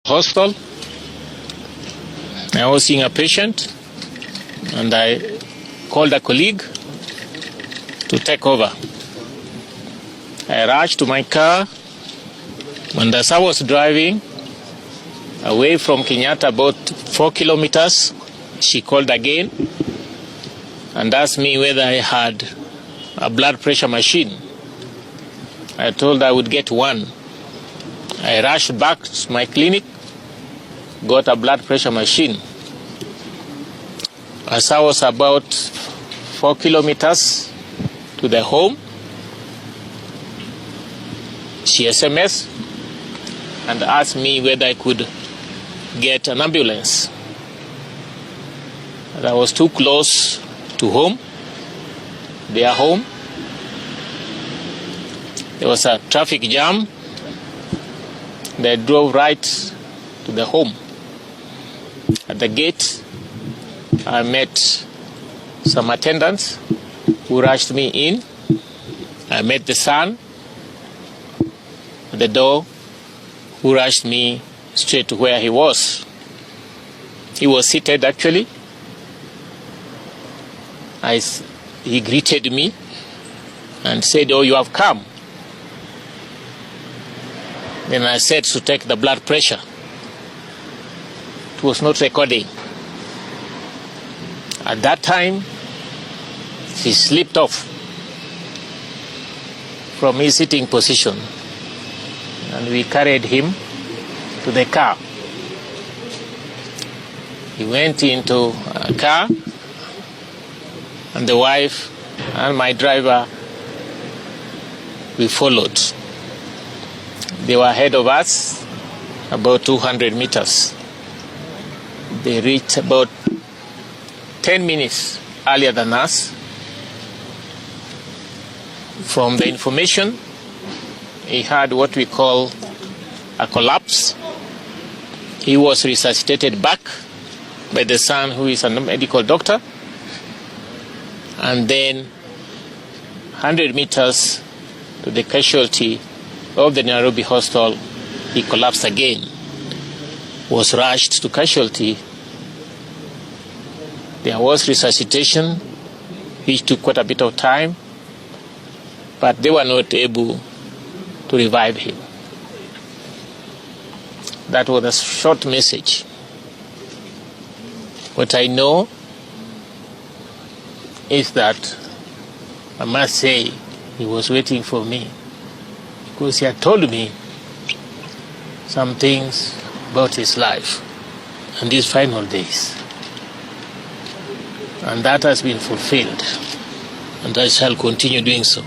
Hospital. I was seeing a patient and I called a colleague to take over. I rushed to my car, and as I was driving away from Kenyatta about 4 kilometers, she called again and asked me whether I had a blood pressure machine. I told her I would get one. I rushed back to my clinic, got a blood pressure machine. As I was about 4 kilometers to the home, she SMS and asked me whether I could get an ambulance. And I was too close to home, their home. There was a traffic jam. They drove right to the home. At the gate, I met some attendants who rushed me in. I met the son at the door who rushed me straight to where he was. He was seated actually. He greeted me and said, "Oh, you have come." Then I said to take the blood pressure. It was not recording. At that time, he slipped off from his sitting position and we carried him to the car. He went into a car and the wife and my driver, we followed. They were ahead of us about 200 meters. They reached about 10 minutes earlier than us. From the information, he had what we call a collapse. He was resuscitated back by the son, who is a medical doctor. And then 100 meters to the casualty of the Nairobi hospital, he collapsed again, was rushed to casualty. There was resuscitation, which took quite a bit of time, but they were not able to revive him. That was a short message. What I know is that I must say he was waiting for me, because he had told me some things about his life and his final days. And that has been fulfilled, and I shall continue doing so.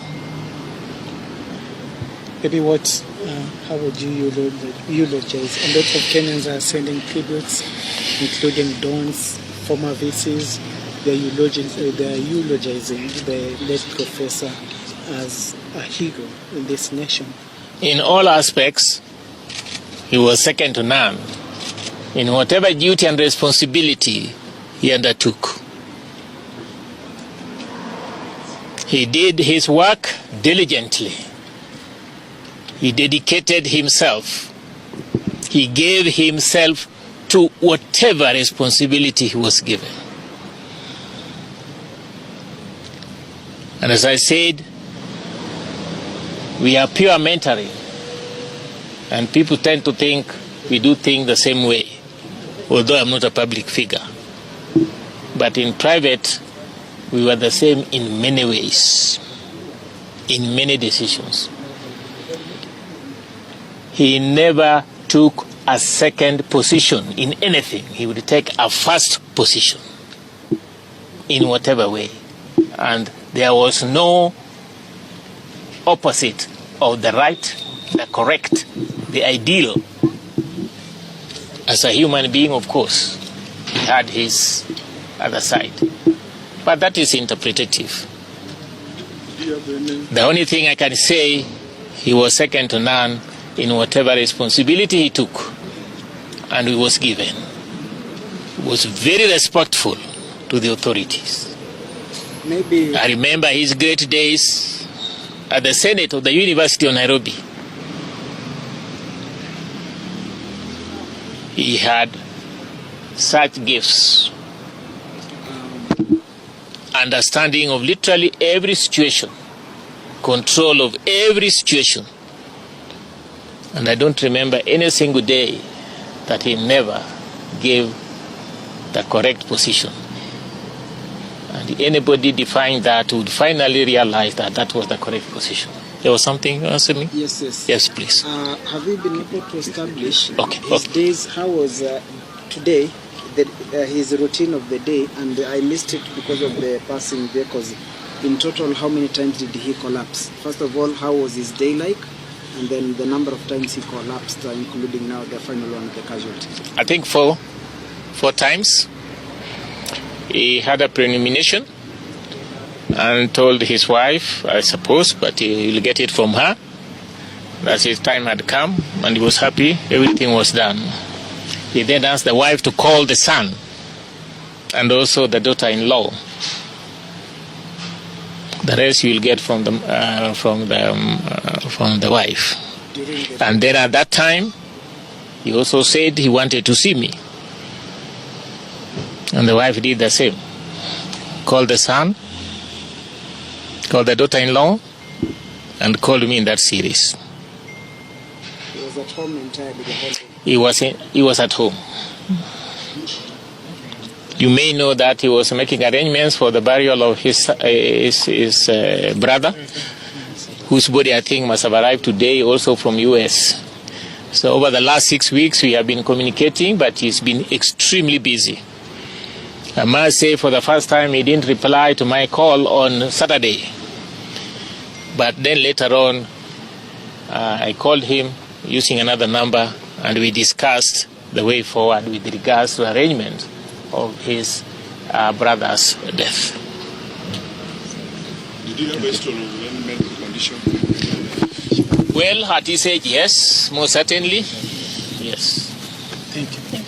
Maybe how would you eulogize? A lot of Kenyans are sending tributes, including Don's former VCs. They are eulogizing the late professor as a hero in this nation. In all aspects, he was second to none in whatever duty and responsibility he undertook. He did his work diligently. He dedicated himself. He gave himself to whatever responsibility he was given. And as I said, we are pure mentoring. And people tend to think we do things the same way, although I'm not a public figure. But in private, we were the same in many ways, in many decisions. He never took a second position in anything. He would take a first position in whatever way. And there was no opposite of the right, the correct, the ideal. As a human being, of course, he had his other side. But that is interpretative. The only thing I can say, he was second to none in whatever responsibility he took and he was given. He was very respectful to the authorities. Maybe I remember his great days at the Senate of the University of Nairobi. he had such gifts, understanding of literally every situation, control of every situation. And I don't remember any single day that he never gave the correct position. And anybody defying that would finally realize that that was the correct position. There was something else in me? Yes. Yes, please. Have you been able to establish his days? How was today, his routine of the day? And I missed it because of the passing vehicles. In total, how many times did he collapse? First of all, how was his day like? And then the number of times he collapsed, including now the final one, the casualty. I think four times. He had a premonition and told his wife, I suppose, but he will get it from her, that his time had come, and he was happy, everything was done. He then asked the wife to call the son and also the daughter-in-law. The rest you will get from the wife. And then at that time, he also said he wanted to see me. And the wife did the same. Called the son, called the daughter-in-law, and called me in that series. He was at home entirely the whole day? He was at home. You may know that he was making arrangements for the burial of his brother, whose body I think must have arrived today also from US. So over the last 6 weeks we have been communicating, but he's been extremely busy. I must say for the first time he didn't reply to my call on Saturday. But then later on I called him using another number and we discussed the way forward with regards to arrangement of his brother's death. Did you have a history of any medical condition? Well, at his age, yes, most certainly, yes. Thank you.